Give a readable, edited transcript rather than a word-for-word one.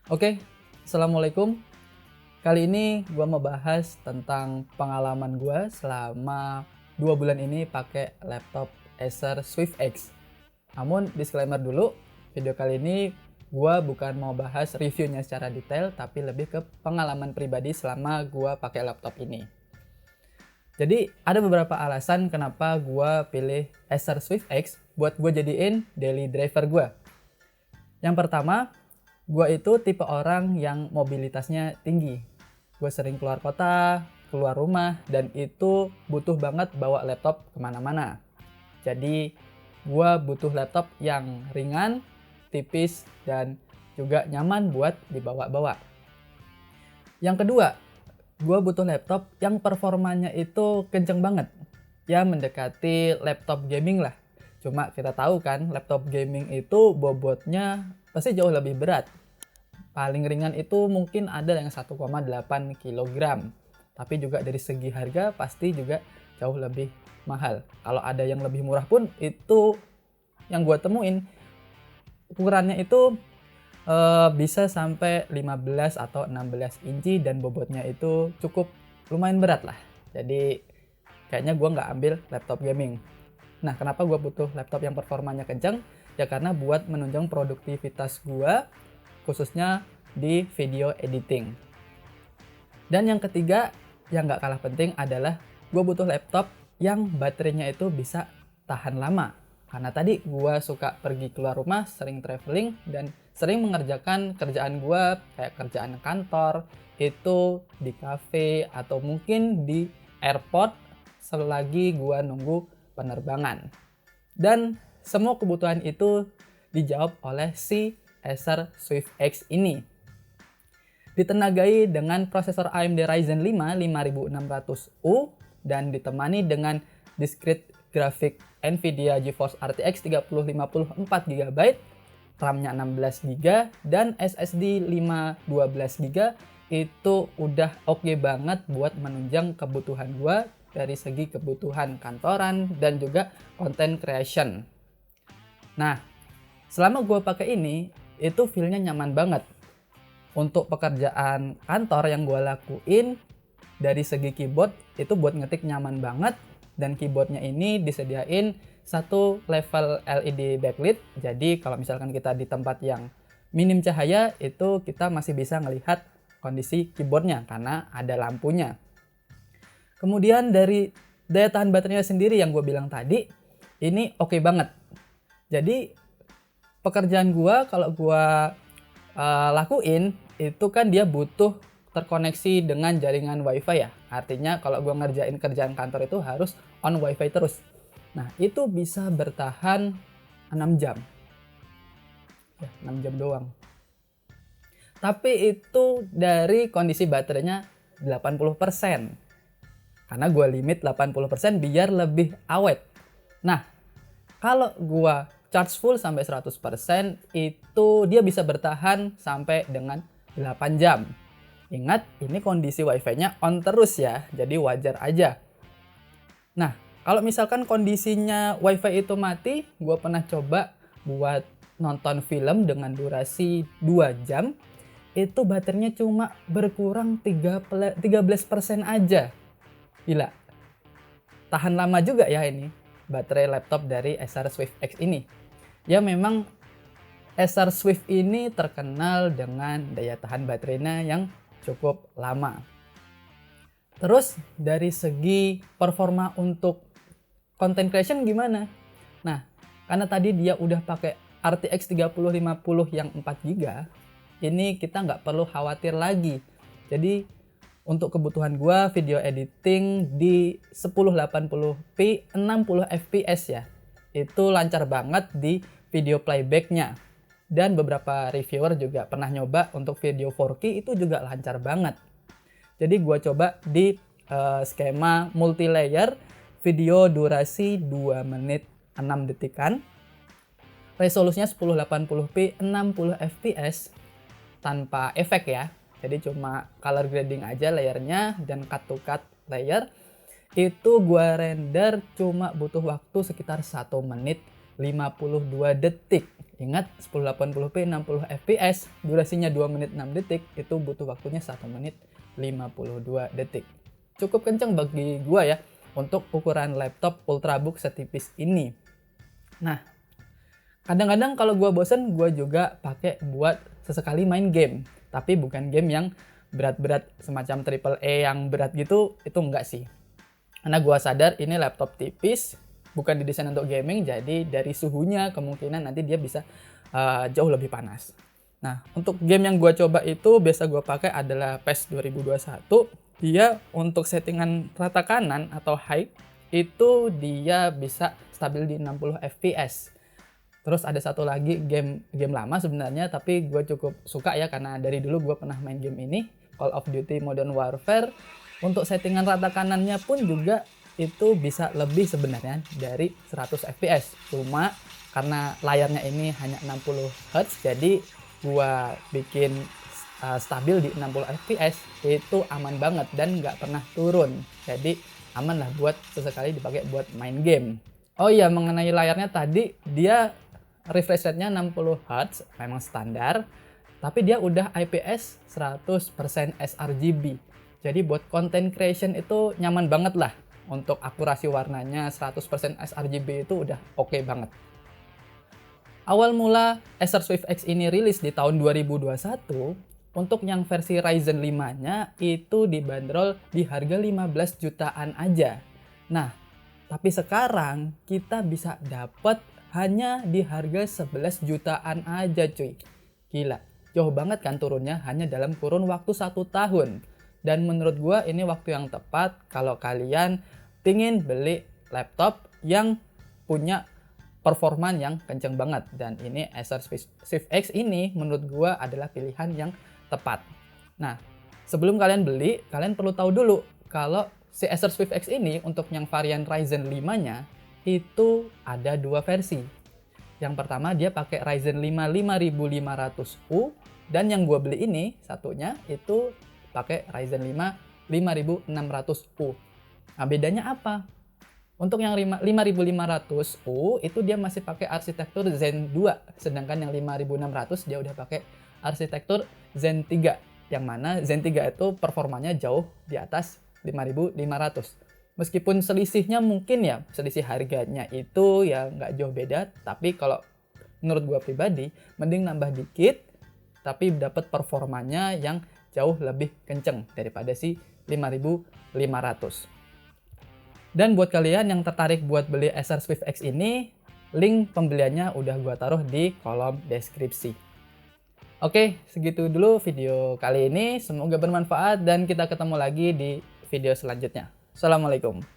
Oke, Assalamualaikum. Kali ini gue mau bahas tentang pengalaman gue selama 2 bulan ini pakai laptop Acer Swift X. Namun disclaimer dulu, video kali ini gue bukan mau bahas reviewnya secara detail, tapi lebih ke pengalaman pribadi selama gue pakai laptop ini. Jadi ada beberapa alasan kenapa gue pilih Acer Swift X buat gue jadiin daily driver gue. Yang pertama, gue itu tipe orang yang mobilitasnya tinggi. Gue sering keluar kota, keluar rumah, dan itu butuh banget bawa laptop kemana-mana. Jadi gue butuh laptop yang ringan, tipis, dan juga nyaman buat dibawa-bawa. Yang kedua, gue butuh laptop yang performanya itu kenceng banget. Ya mendekati laptop gaming lah. Cuma kita tahu kan, laptop gaming itu bobotnya pasti jauh lebih berat. Paling ringan itu mungkin ada yang 1,8 kg. Tapi juga dari segi harga pasti juga jauh lebih mahal. Kalau ada yang lebih murah pun itu yang gue temuin ukurannya itu bisa sampai 15 atau 16 inci dan bobotnya itu cukup lumayan berat lah. Jadi kayaknya gue nggak ambil laptop gaming. Nah, kenapa gue butuh laptop yang performanya kencang? Ya karena buat menunjang produktivitas gue, khususnya di video editing. Dan yang ketiga, yang nggak kalah penting adalah gue butuh laptop yang baterainya itu bisa tahan lama. Karena tadi gue suka pergi keluar rumah, sering traveling, dan sering mengerjakan kerjaan gue kayak kerjaan kantor, itu di cafe atau mungkin di airport selagi gue nunggu penerbangan. Dan semua kebutuhan itu dijawab oleh si Acer Swift X ini. Ditenagai dengan prosesor AMD Ryzen 5 5600U dan ditemani dengan discrete graphic Nvidia GeForce RTX 3050 4GB, RAM-nya 16GB dan SSD 512GB. Itu udah oke banget buat menunjang kebutuhan gua dari segi kebutuhan kantoran dan juga content creation. Nah, selama gua pakai ini, itu feel-nya nyaman banget. Untuk pekerjaan kantor yang gue lakuin, dari segi keyboard itu buat ngetik nyaman banget, dan keyboardnya ini disediain satu level LED backlit. Jadi kalau misalkan kita di tempat yang minim cahaya, itu kita masih bisa ngelihat kondisi keyboardnya karena ada lampunya. Kemudian dari daya tahan baterainya sendiri yang gue bilang tadi, ini oke banget. Jadi pekerjaan gue kalau gue lakuin itu kan dia butuh terkoneksi dengan jaringan wifi ya. Artinya kalau gue ngerjain kerjaan kantor itu harus on wifi terus. Nah itu bisa bertahan 6 jam. Ya, 6 jam doang. Tapi itu dari kondisi baterainya 80%. Karena gue limit 80% biar lebih awet. Nah, kalau gue charge full sampai 100%, itu dia bisa bertahan sampai dengan 8 jam. Ingat, ini kondisi wifi-nya on terus ya, jadi wajar aja. Nah, kalau misalkan kondisinya wifi itu mati, gue pernah coba buat nonton film dengan durasi 2 jam, itu baterainya cuma berkurang 13% aja. Gila, tahan lama juga ya ini baterai laptop dari Acer Swift X ini. Ya memang Acer Swift ini terkenal dengan daya tahan baterainya yang cukup lama. Terus dari segi performa untuk content creation gimana? Nah, karena tadi dia udah pakai RTX 3050 yang 4GB, ini kita nggak perlu khawatir lagi. Jadi untuk kebutuhan gua video editing di 1080p 60 fps ya, itu lancar banget di video playbacknya. Dan beberapa reviewer juga pernah nyoba untuk video 4K itu juga lancar banget. Jadi gua coba di skema multi-layer video durasi 2 menit 6 detikan, resolusinya 1080p 60 fps tanpa efek ya. Jadi cuma color grading aja layernya dan cut to cut layer. Itu gua render cuma butuh waktu sekitar 1 menit 52 detik. Ingat 1080p 60 fps, durasinya 2 menit 6 detik, itu butuh waktunya 1 menit 52 detik. Cukup kenceng bagi gua ya untuk ukuran laptop Ultrabook setipis ini. Nah, kadang-kadang kalau gua bosen, gua juga pakai buat sesekali main game. Tapi bukan game yang berat-berat semacam AAA yang berat gitu, itu enggak sih. Karena gua sadar ini laptop tipis, bukan didesain untuk gaming, jadi dari suhunya kemungkinan nanti dia bisa jauh lebih panas. Nah, untuk game yang gua coba itu biasa gua pakai adalah PES 2021. Dia untuk settingan rata kanan atau high itu dia bisa stabil di 60 fps. Terus ada satu lagi game lama sebenarnya, tapi gue cukup suka ya karena dari dulu gue pernah main game ini, Call of Duty Modern Warfare. Untuk settingan rata kanannya pun juga itu bisa lebih sebenarnya dari 100 fps. Cuma karena layarnya ini hanya 60 Hz, jadi gue bikin stabil di 60 fps itu aman banget dan nggak pernah turun. Jadi aman lah buat sesekali dipakai buat main game. Oh iya, mengenai layarnya tadi, dia refresh rate-nya 60 Hz, memang standar, tapi dia udah IPS 100% sRGB. Jadi buat content creation itu nyaman banget lah. Untuk akurasi warnanya 100% sRGB itu udah oke banget. Awal mula Acer Swift X ini rilis di tahun 2021, untuk yang versi Ryzen 5-nya itu dibanderol di harga 15 jutaan aja. Nah, tapi sekarang kita bisa dapat hanya di harga 11 jutaan aja cuy. Gila, jauh banget kan turunnya hanya dalam kurun waktu 1 tahun. Dan menurut gua ini waktu yang tepat kalau kalian pingin beli laptop yang punya performa yang kenceng banget. Dan ini Acer Swift X ini menurut gua adalah pilihan yang tepat. Nah, sebelum kalian beli, kalian perlu tahu dulu kalau si Acer Swift X ini untuk yang varian Ryzen 5-nya itu ada 2 versi. Yang pertama dia pakai Ryzen 5 5500U, dan yang gue beli ini satunya itu pakai Ryzen 5 5600U. Nah, bedanya apa? Untuk yang 5500U itu dia masih pakai arsitektur Zen 2, sedangkan yang 5600 dia udah pakai arsitektur Zen 3, yang mana Zen 3 itu performanya jauh di atas 5500. Meskipun selisihnya mungkin ya, selisih harganya itu ya nggak jauh beda, tapi kalau menurut gua pribadi, mending nambah dikit, tapi dapat performanya yang jauh lebih kenceng daripada si 5500. Dan buat kalian yang tertarik buat beli Acer Swift X ini, link pembeliannya udah gua taruh di kolom deskripsi. Oke, segitu dulu video kali ini. Semoga bermanfaat dan kita ketemu lagi di video selanjutnya. Assalamualaikum.